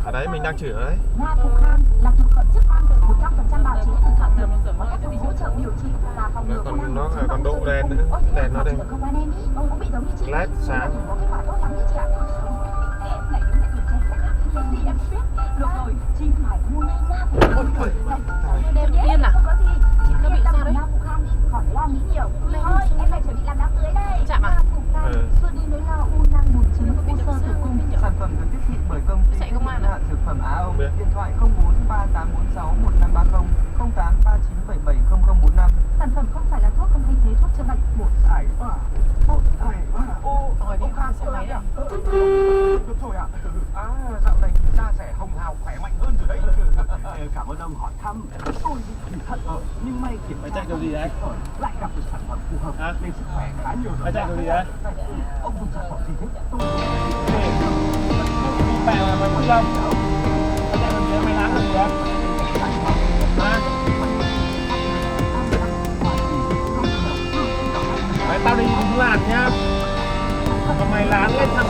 Ở đấy mình đang chửi ở đấy. Nga Phúc Khang là thực phẩm chức năng 100% bào chế thực phẩm được có tác dụng hỗ trợ điều trị và phòng ngừa Còn năng nó còn độ đèn nữa. Đèn nó đây. không anh em ý, ông cũng bị giống như chị. LED sáng. Có kết quả tốt lắm đấy chị ạ. Em này đúng là tuổi trẻ có khác cái gì em biết. Được rồi, chị phải mua ngay Nga Phúc Khang. Đêm Điên à? không có gì. Nó bị sao đấy? Nga Phúc Khang đi, khỏi lo nghĩ nhiều. Thôi, em phải chuẩn bị làm đám cưới đây. Chạm à? Nga Phúc Khang, xua đi nỗi lo u nang buồng trứng, u sơ tử cung. Sản phẩm được tiếp thị bởi công ty Chạy trách công nhiệm an hữu à? hạn dược phẩm Á Âu. Biết. Điện thoại 0438461530, 0839770045. Sản phẩm không phải là thuốc, không thay thế thuốc chữa bệnh. Một ải hỏa, một ải hỏa. Hỏi đi qua xe máy này. Được rồi ạ. À, dạo này da rẻ hồng hào khỏe mạnh hơn rồi đấy. Cảm ơn ông hỏi thăm. Tôi thì thật rồi, nhưng may kiểm tra chạy kiểu gì đấy? lại gặp được sản phẩm phù hợp nên sức khỏe khá nhiều rồi. Mày chạy kiểu gì đấy? Ông dùng sản phẩm gì thế? Mẹ mà mày không đâu. Mày chạy làm gì? Mày làm gì đấy? Hả? Mày tao đi đúng làn nhá. Mà mày lán lên thằng